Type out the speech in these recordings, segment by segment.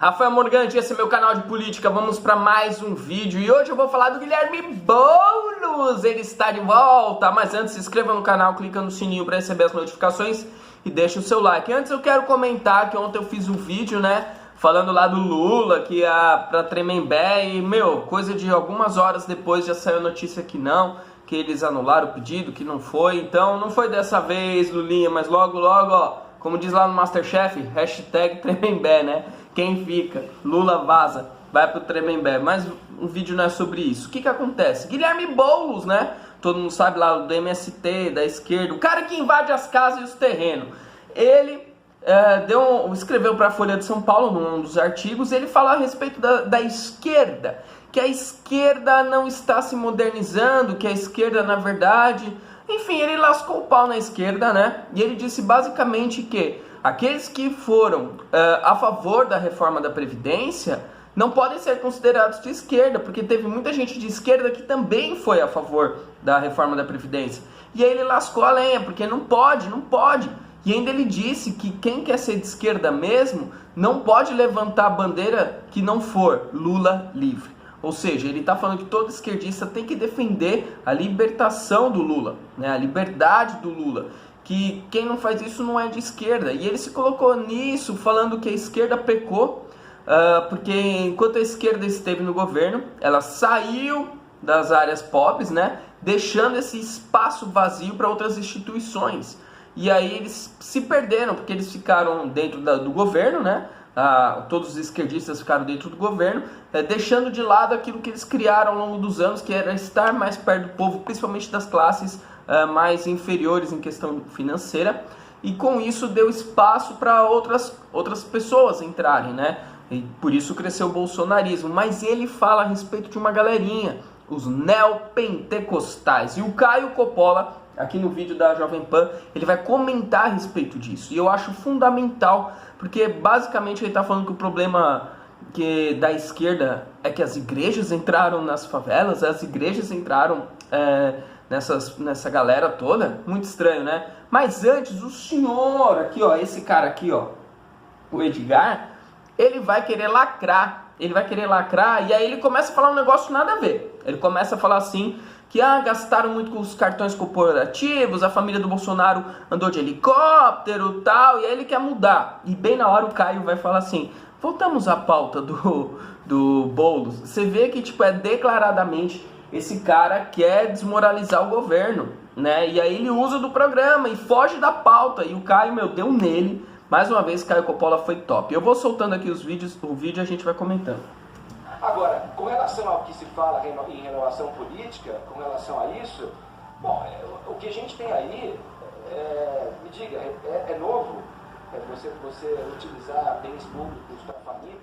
Rafael Morgante, esse é meu canal de política, vamos para mais um vídeo e hoje eu vou falar do Guilherme Boulos, ele está de volta, mas antes se inscreva no canal, clica no sininho para receber as notificações e deixa o seu like. Antes eu quero comentar que ontem eu fiz um vídeo, falando lá do Lula, que ia pra Tremembé e, coisa de algumas horas depois já saiu a notícia que não, que eles anularam o pedido, que não foi, então não foi dessa vez, Lulinha, mas logo, ó, como diz lá no Masterchef, hashtag Tremembé, Quem fica? Lula vaza, vai pro Tremembé. Mas o vídeo não é sobre isso. O que acontece? Guilherme Boulos, todo mundo sabe lá do MST, da esquerda, o cara que invade as casas e os terrenos. Ele escreveu para a Folha de São Paulo, num dos artigos, ele fala a respeito da esquerda, que a esquerda não está se modernizando, que a esquerda, na verdade... Enfim, ele lascou o pau na esquerda, E ele disse basicamente que aqueles que foram a favor da reforma da Previdência não podem ser considerados de esquerda, porque teve muita gente de esquerda que também foi a favor da reforma da Previdência. E aí ele lascou a lenha, porque não pode. E ainda ele disse que quem quer ser de esquerda mesmo não pode levantar a bandeira que não for Lula livre. Ou seja, ele está falando que todo esquerdista tem que defender a libertação do Lula, a liberdade do Lula. Que quem não faz isso não é de esquerda. E ele se colocou nisso, falando que a esquerda pecou, porque enquanto a esquerda esteve no governo, ela saiu das áreas pobres, deixando esse espaço vazio para outras instituições. E aí eles se perderam, porque eles ficaram dentro do governo, todos os esquerdistas ficaram dentro do governo, deixando de lado aquilo que eles criaram ao longo dos anos, que era estar mais perto do povo, principalmente das classes mais inferiores em questão financeira, e com isso deu espaço para outras pessoas entrarem, e por isso cresceu o bolsonarismo. Mas ele fala a respeito de uma galerinha, os neopentecostais, e o Caio Coppola, aqui no vídeo da Jovem Pan, ele vai comentar a respeito disso, e eu acho fundamental, porque basicamente ele está falando que o problema da esquerda é que as igrejas entraram nas favelas, as igrejas entraram nessa galera toda, muito estranho, Mas antes, o senhor aqui, esse cara aqui, o Edgar, ele vai querer lacrar, e aí ele começa a falar um negócio nada a ver. Ele começa a falar assim, que gastaram muito com os cartões corporativos, a família do Bolsonaro andou de helicóptero e tal, e aí ele quer mudar. E bem na hora o Caio vai falar assim, voltamos à pauta do Boulos. Você vê que declaradamente esse cara quer desmoralizar o governo, E aí ele usa do programa e foge da pauta, e o Caio, deu nele. Mais uma vez, Caio Coppola foi top. Eu vou soltando aqui o vídeo a gente vai comentando. Agora, com relação ao que se fala em renovação política, com relação a isso, bom, o que a gente tem aí, me diga, é novo? Você utilizar bens públicos para a família?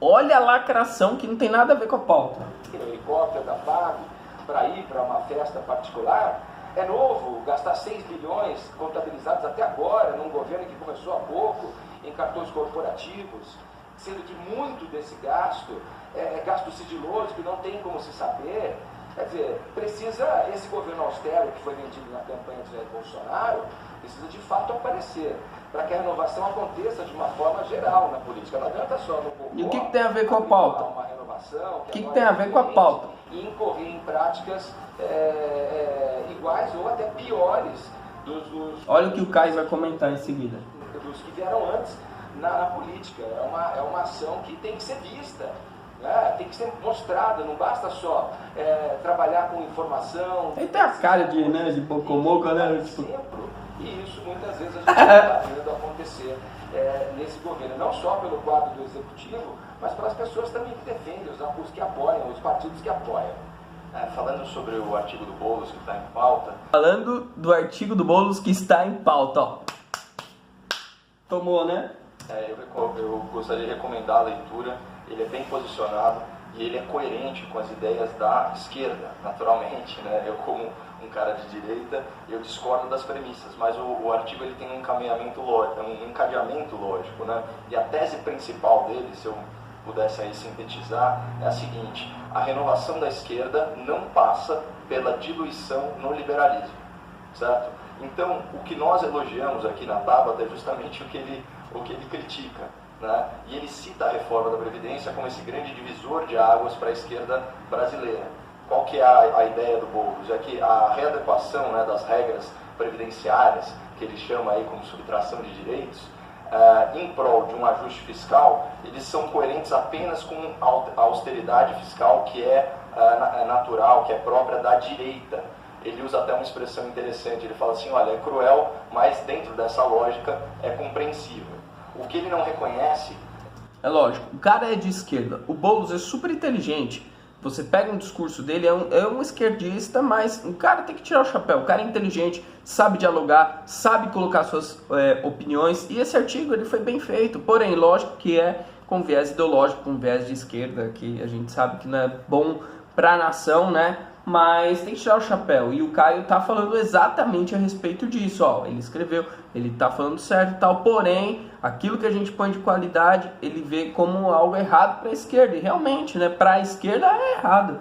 Olha a lacração que não tem nada a ver com a pauta. O helicóptero da FAB para ir para uma festa particular? É novo gastar 6 bilhões contabilizados até agora, num governo que começou há pouco, em cartões corporativos, sendo que muito desse gasto é gasto sigiloso, que não tem como se saber. Quer dizer, precisa esse governo austero que foi vendido na campanha de Jair Bolsonaro, precisa de fato aparecer, para que a renovação aconteça de uma forma geral na política. Não adianta só no povo. E o que tem a ver com a pauta? Uma renovação, o que tem a ver com a pauta? E incorrer em práticas iguais ou até piores Olha o que o Caio vai comentar em seguida. Dos que vieram antes na política. É uma ação que tem que ser vista. Tem que ser mostrada, não basta só trabalhar com informação. Ele tem a cara de bocomoca, E isso muitas vezes a gente está vendo acontecer nesse governo, não só pelo quadro do executivo, mas pelas pessoas também que defendem, os que apoiam, os partidos que apoiam. Falando sobre o artigo do Boulos que está em pauta. Falando do artigo do Boulos que está em pauta, Tomou, Eu gostaria de recomendar a leitura. Ele é bem posicionado e ele é coerente com as ideias da esquerda, naturalmente, Eu como um cara de direita, eu discordo das premissas, mas o artigo ele tem um encadeamento lógico, E a tese principal dele, se eu pudesse aí sintetizar, é a seguinte: a renovação da esquerda não passa pela diluição no liberalismo, certo? Então, o que nós elogiamos aqui na Tabata é justamente o que ele critica. né? E ele cita a reforma da Previdência como esse grande divisor de águas para a esquerda brasileira. Qual que é a ideia do Boulos? É que a readequação, né, das regras previdenciárias, que ele chama aí como subtração de direitos, em prol de um ajuste fiscal, eles são coerentes apenas com a austeridade fiscal que é natural, que é própria da direita. Ele usa até uma expressão interessante, ele fala assim, olha, é cruel, mas dentro dessa lógica é compreensível. O que ele não reconhece... É lógico, o cara é de esquerda, o Boulos é super inteligente. Você pega um discurso dele, é um esquerdista, mas o cara tem que tirar o chapéu. O cara é inteligente, sabe dialogar, sabe colocar suas opiniões. E esse artigo ele foi bem feito, porém, lógico que é com viés ideológico, com viés de esquerda, que a gente sabe que não é bom para a nação, né? Mas tem que tirar o chapéu. E o Caio tá falando exatamente a respeito disso, ó. Ele escreveu, ele tá falando certo e tal, porém, aquilo que a gente põe de qualidade, ele vê como algo errado para a esquerda. E realmente, né, para a esquerda é errado.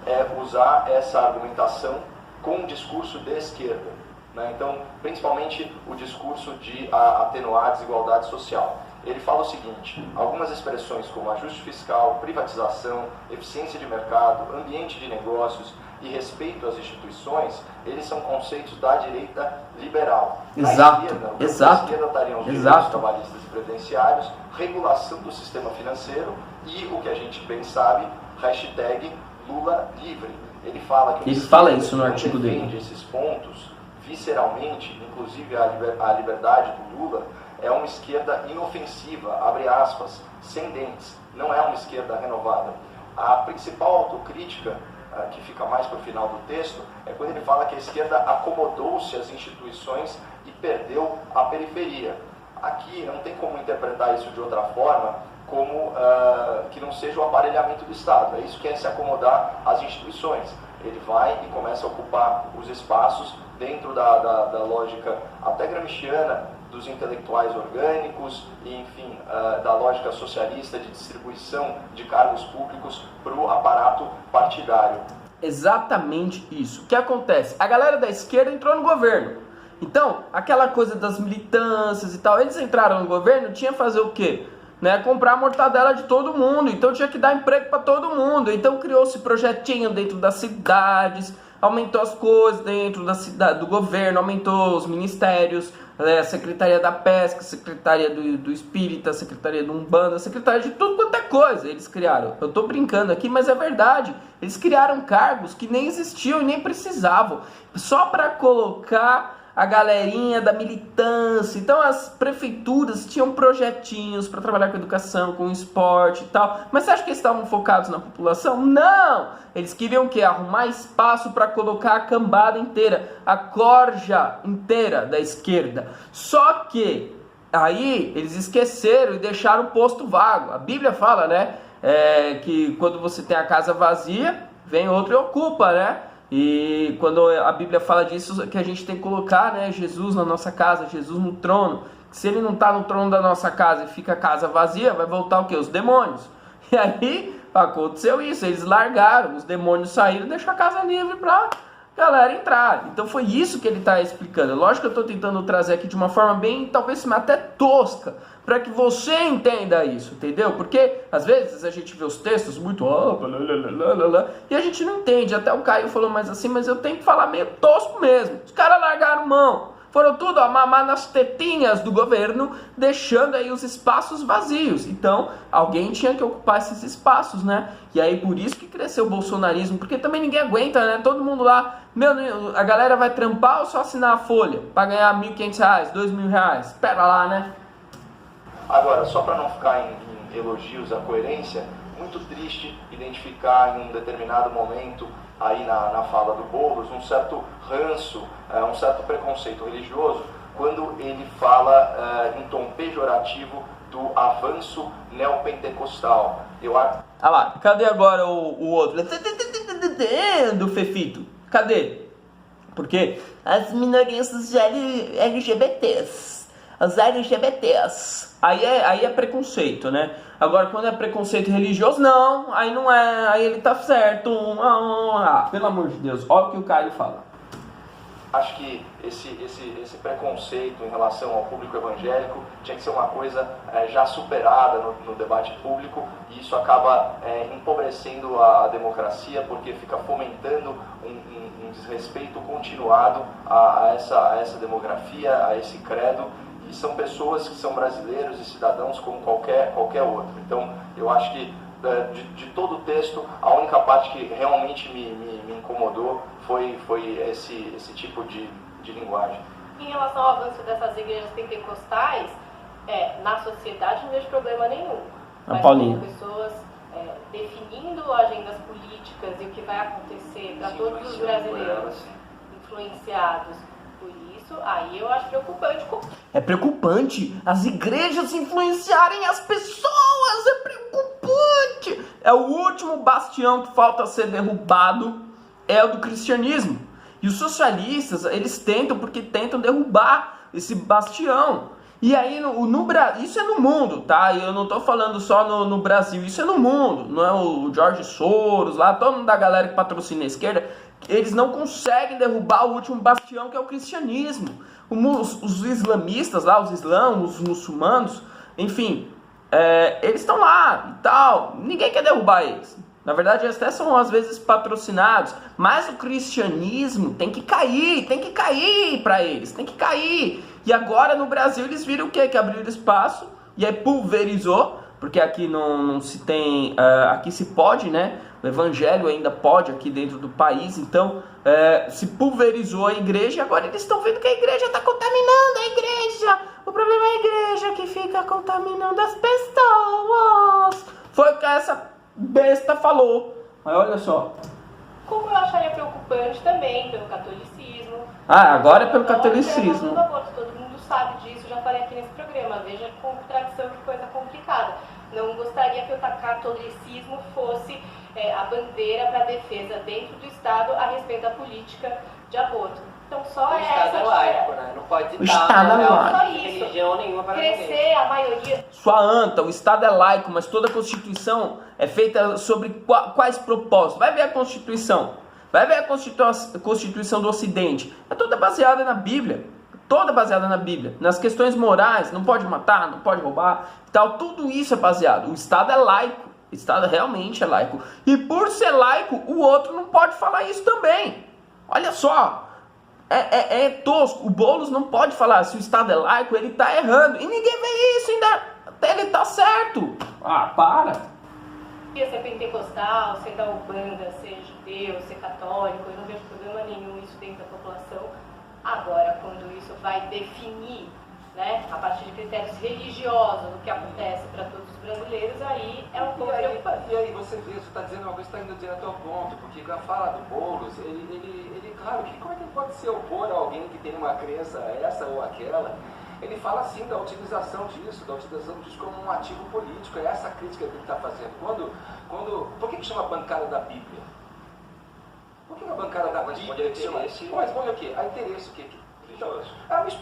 É usar essa argumentação com um discurso de esquerda, né? Então, principalmente o discurso de atenuar a desigualdade social. Ele fala o seguinte, algumas expressões como ajuste fiscal, privatização, eficiência de mercado, ambiente de negócios e respeito às instituições, eles são conceitos da direita liberal. Exato, Na exato, esquerda estariam os direitos trabalhistas e previdenciários, regulação do sistema financeiro e, o que a gente bem sabe, hashtag Lula livre. Ele fala que ele fala isso no artigo dele. Defende esses pontos visceralmente, inclusive a liberdade do Lula, é uma esquerda inofensiva, abre aspas, sem dentes, não é uma esquerda renovada. A principal autocrítica, que fica mais para o final do texto, é quando ele fala que a esquerda acomodou-se às instituições e perdeu a periferia. Aqui não tem como interpretar isso de outra forma, como que não seja o aparelhamento do Estado. É isso que é se acomodar às instituições. Ele vai e começa a ocupar os espaços dentro da lógica até gramsciana, dos intelectuais orgânicos e, enfim, da lógica socialista de distribuição de cargos públicos para o aparato partidário. Exatamente isso. O que acontece? A galera da esquerda entrou no governo. Então, aquela coisa das militâncias e tal, eles entraram no governo, tinha que fazer o quê? Né? Comprar a mortadela de todo mundo. Então tinha que dar emprego para todo mundo. Então criou-se projetinho dentro das cidades, aumentou as coisas dentro da cidade, do governo, aumentou os ministérios, a Secretaria da Pesca, Secretaria do Espírita, Secretaria do Umbanda, Secretaria de tudo quanto é coisa eles criaram. Eu tô brincando aqui, mas é verdade. Eles criaram cargos que nem existiam e nem precisavam, só para colocar a galerinha da militância. Então as prefeituras tinham projetinhos para trabalhar com educação, com esporte e tal. Mas você acha que eles estavam focados na população? Não! Eles queriam o quê? Arrumar espaço para colocar a cambada inteira, a corja inteira da esquerda. Só que aí eles esqueceram e deixaram o posto vago. A Bíblia fala, né? Que quando você tem a casa vazia, vem outro e ocupa, né? E quando a Bíblia fala disso, que a gente tem que colocar, né, Jesus na nossa casa, Jesus no trono. Se ele não está no trono da nossa casa e fica a casa vazia, vai voltar o quê? Os demônios. E aí aconteceu isso, eles largaram, os demônios saíram e deixaram a casa livre para galera entrar. Então foi isso que ele está explicando. Lógico que eu estou tentando trazer aqui de uma forma bem, talvez até tosca, para que você entenda isso, entendeu? Porque às vezes a gente vê os textos muito e a gente não entende. Até o Caio falou mais assim, mas eu tenho que falar meio tosco mesmo. Os caras largaram mão, foram tudo a mamar nas tetinhas do governo, deixando aí os espaços vazios. Então alguém tinha que ocupar esses espaços, né? E aí por isso que cresceu o bolsonarismo, porque também ninguém aguenta, né? Todo mundo lá, a galera vai trampar ou só assinar a folha para ganhar R$1.500, R$2.000? Espera lá, né? Agora, só para não ficar em elogios à coerência, muito triste identificar em um determinado momento, aí na fala do Boulos, um certo ranço, um certo preconceito religioso, quando ele fala em tom pejorativo do avanço neopentecostal. Ah lá, cadê agora o outro? Do Fefito. Cadê? Porque as minorias LGBTs. Os LGBTs. Aí é preconceito, né? Agora, quando é preconceito religioso, não. Aí não é. Aí ele tá certo. Pelo amor de Deus. Olha o que o Caio fala. Acho que esse preconceito em relação ao público evangélico tinha que ser uma coisa já superada no debate público, e isso acaba empobrecendo a democracia, porque fica fomentando um desrespeito continuado a essa demografia, a esse credo, e são pessoas que são brasileiros e cidadãos como qualquer outro. Então, eu acho que de todo o texto, a única parte que realmente me incomodou foi esse tipo de linguagem. Em relação ao avanço dessas igrejas pentecostais, na sociedade não vejo problema nenhum. Mas como pessoas definindo agendas políticas e o que vai acontecer para todos os brasileiros influenciados por isso, aí eu acho preocupante. É preocupante as igrejas influenciarem as pessoas, é preocupante. É o último bastião que falta ser derrubado, é o do cristianismo. E os socialistas, eles tentam derrubar esse bastião. E aí, isso é no mundo, tá? Eu não tô falando só no Brasil, isso é no mundo. Não é o George Soros lá, todo mundo da galera que patrocina a esquerda, eles não conseguem derrubar o último bastião, que é o cristianismo. Os islamistas lá, os muçulmanos, enfim, eles estão lá e tal, ninguém quer derrubar eles. Na verdade, eles até são às vezes patrocinados, mas o cristianismo tem que cair para eles, tem que cair. E agora no Brasil eles viram o quê? Que abriu espaço e aí pulverizou, porque aqui não se tem, aqui se pode, né? O evangelho ainda pode aqui dentro do país, então se pulverizou a igreja e agora eles estão vendo que a igreja está contaminando a igreja. O problema é a igreja que fica contaminando as pessoas. Foi o que essa besta falou. Mas olha só. Como eu acharia preocupante também pelo catolicismo. Agora é pelo catolicismo. Todo mundo sabe disso, já falei aqui nesse programa. Veja a contradição, que coisa complicada. Não gostaria que o catolicismo fosse a bandeira para a defesa dentro do Estado a respeito da política de aborto. Então só o Estado é laico, né? Não pode ditar religião nenhuma para crescer a maioria. Sua anta, o Estado é laico, mas toda a Constituição é feita sobre quais propósitos. Vai ver a Constituição. Vai ver a Constituição do Ocidente. É toda baseada na Bíblia. Toda baseada na Bíblia. Nas questões morais, não pode matar, não pode roubar e tal. Tudo isso é baseado. O Estado é laico. O Estado realmente é laico. E por ser laico, o outro não pode falar isso também. Olha só. É tosco. O Boulos não pode falar. Se o Estado é laico, ele está errando. E ninguém vê isso. Ainda ele está certo. Para. Ser pentecostal, ser da Umbanda, ser judeu, ser católico, eu não vejo problema nenhum isso dentro da população. Agora, quando isso vai definir, né, a partir de critérios religiosos, o que acontece para todos os brasileiros, aí é um pouco preocupante. E aí você vê, você está dizendo uma coisa, está indo direto ao ponto, porque com a fala do Boulos, ele claro, como é que ele pode se opor a alguém que tem uma crença essa ou aquela? Ele fala assim da utilização disso como um ativo político. É essa a crítica que ele está fazendo. Por que chama bancada da Bíblia? Por que a bancada da Bíblia chama? Responde o quê? A interesse, o quê? Religioso.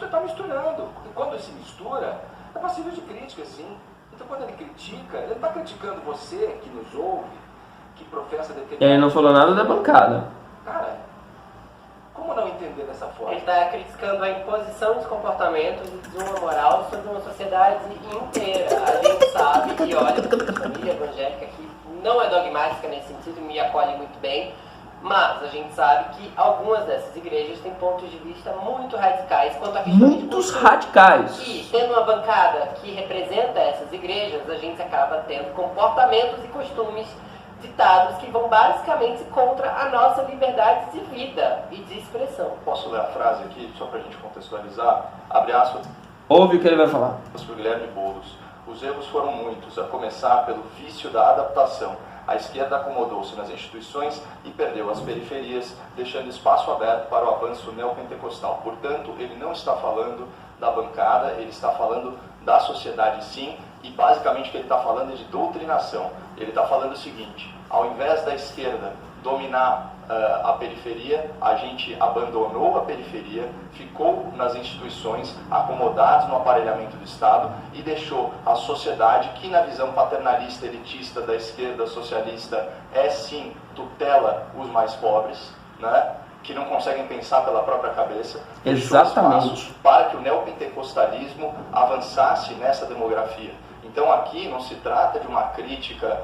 Está misturando. E quando se mistura, é passível de crítica, sim. Então quando ele critica, ele está criticando você que nos ouve, que professa determinado. Ele não falou nada da bancada. Cara, como não entender dessa forma? Ele está criticando a imposição dos comportamentos de uma moral sobre uma sociedade inteira. A gente sabe, e olha, a família evangélica que não é dogmática nesse sentido, me acolhe muito bem, mas a gente sabe que algumas dessas igrejas têm pontos de vista muito radicais quanto à questão Muitos radicais. E tendo uma bancada que representa essas igrejas, a gente acaba tendo comportamentos e costumes ditados que vão basicamente contra a nossa liberdade de vida e de expressão. Posso ler a frase aqui, só para a gente contextualizar? Abre aspas. Ouve o que ele vai falar. Para o Guilherme Boulos. Os erros foram muitos, a começar pelo vício da adaptação. A esquerda acomodou-se nas instituições e perdeu as periferias, deixando espaço aberto para o avanço neopentecostal. Portanto, ele não está falando da bancada, ele está falando da sociedade, sim, e basicamente o que ele está falando é de doutrinação. Ele está falando o seguinte: ao invés da esquerda dominar a periferia, a gente abandonou a periferia, ficou nas instituições, acomodados no aparelhamento do Estado e deixou a sociedade, que na visão paternalista elitista da esquerda socialista é sim, tutela os mais pobres, né? que não conseguem pensar pela própria cabeça. Exatamente. Para que o neopentecostalismo avançasse nessa demografia. Então aqui não se trata de uma crítica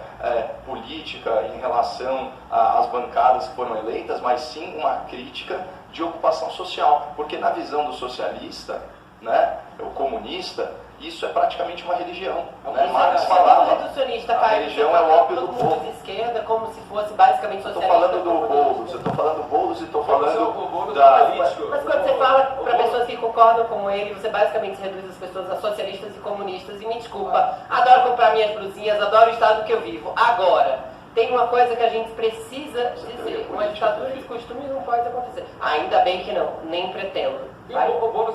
política em relação às bancadas que foram eleitas, mas sim uma crítica de ocupação social. Porque na visão do socialista, né, o comunista, isso é praticamente uma religião. Né? Marx falava, a religião é o ópio do povo. De esquerda, como se fosse basicamente socialista. Eu estou falando do Boulos, eu estou falando do Boulos e estou falando da... Mas quando você fala para pessoas que concordam com ele, você basicamente reduz as pessoas a socialistas e comunistas. E me desculpa, adoro comprar minhas blusinhas, adoro o estado que eu vivo. Agora, tem uma coisa que a gente precisa dizer. Uma ditadura de costumes não pode acontecer. Ainda bem que não, nem pretendo. Vai. O Boulos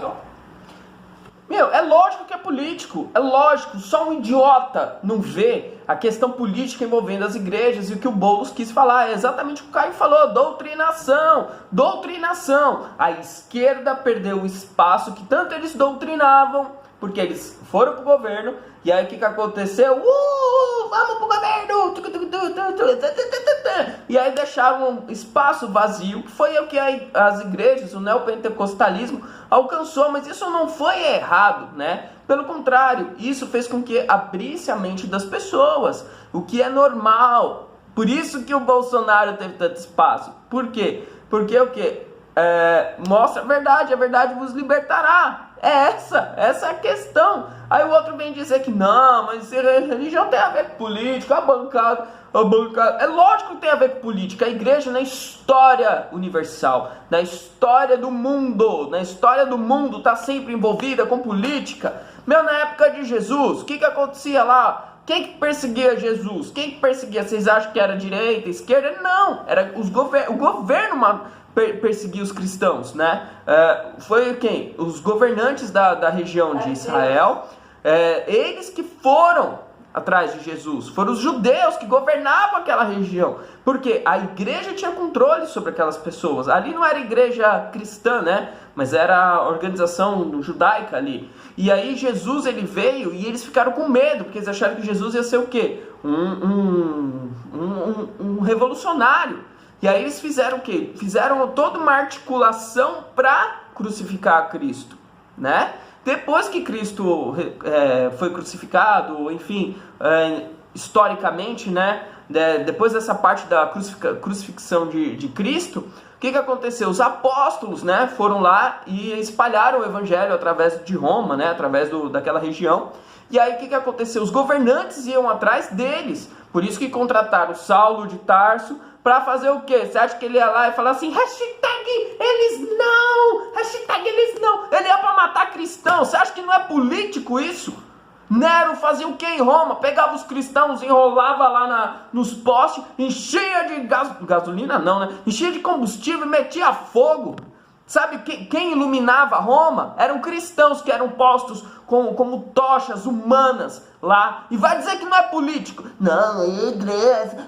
Meu, é lógico que é político, é lógico, só um idiota não vê a questão política envolvendo as igrejas e o que o Boulos quis falar, é exatamente o que o Caio falou, doutrinação, doutrinação. A esquerda perdeu o espaço que tanto eles doutrinavam, porque eles foram pro governo, e aí o que aconteceu? Vamos pro governo! E aí deixaram um espaço vazio, que foi o que as igrejas, o neopentecostalismo alcançou, mas isso não foi errado, né? Pelo contrário, isso fez com que abrisse a mente das pessoas, o que é normal. Por isso que o Bolsonaro teve tanto espaço. Por quê? Porque o quê? Mostra a verdade vos libertará. Essa é a questão. Aí o outro vem dizer que não, mas religião tem a ver com política, a bancada. É lógico que tem a ver com política. A igreja na história universal, na história do mundo está sempre envolvida com política. Na época de Jesus, o que acontecia lá? Quem que perseguia Jesus? Quem que perseguia? Vocês acham que era direita, esquerda? Não, era o governo perseguia os cristãos, né? Foi quem? Os governantes da região de Israel, eles que foram atrás de Jesus, foram os judeus que governavam aquela região, porque a igreja tinha controle sobre aquelas pessoas. Ali não era igreja cristã, né? Mas era a organização judaica ali. E aí Jesus, ele veio e eles ficaram com medo, porque eles acharam que Jesus ia ser o quê? Um revolucionário. E aí eles fizeram o quê? Fizeram toda uma articulação para crucificar a Cristo, né? Depois que Cristo foi crucificado, enfim, historicamente, né? Depois dessa parte da crucifixão de Cristo, o que aconteceu? Os apóstolos, né, foram lá e espalharam o evangelho através de Roma, né, através daquela região. E aí o que aconteceu? Os governantes iam atrás deles. Por isso que contrataram Saulo de Tarso para fazer o quê? Você acha que ele ia lá e falar assim, hashtag eles não, ele ia para matar cristãos. Você acha que não é político isso? Nero fazia o que em Roma? Pegava os cristãos, enrolava lá nos postes, enchia de gasolina não, né? Enchia de combustível e metia fogo. Sabe quem iluminava Roma? Eram cristãos que eram postos como tochas humanas lá. E vai dizer que não é político? Não, é igreja.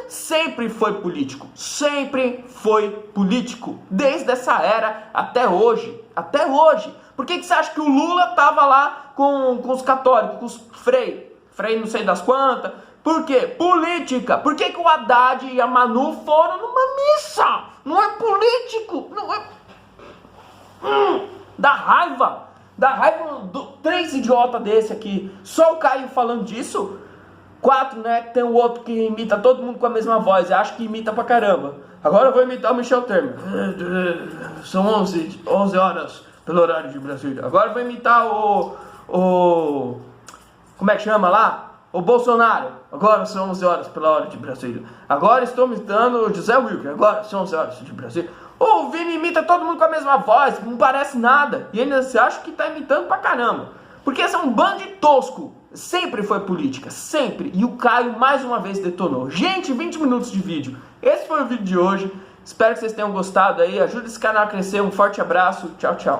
Sempre foi político. Sempre foi político. Desde essa era até hoje. Até hoje. Por que você acha que o Lula estava lá com os católicos, com os Frei não sei das quantas? Por quê? Política. Por que o Haddad e a Manu foram numa missa? Não é político. Não é... Dá raiva. Dá raiva do 3 idiotas desse aqui. Só o Caio falando disso. 4, né? Tem o outro que imita todo mundo com a mesma voz. Eu acho que imita pra caramba. Agora eu vou imitar o Michel Temer. São 11 horas pelo horário de Brasília. Agora eu vou imitar o... Como é que chama lá? O Bolsonaro. Agora são 11 horas pela hora de Brasília. Agora estou imitando o José Wilker. Agora são 11 horas de Brasília. O Vini imita todo mundo com a mesma voz. Não parece nada. E ainda se acha que está imitando pra caramba. Porque esse é um bando de tosco. Sempre foi política. Sempre. E o Caio mais uma vez detonou. Gente, 20 minutos de vídeo. Esse foi o vídeo de hoje. Espero que vocês tenham gostado aí. Ajude esse canal a crescer. Um forte abraço. Tchau, tchau.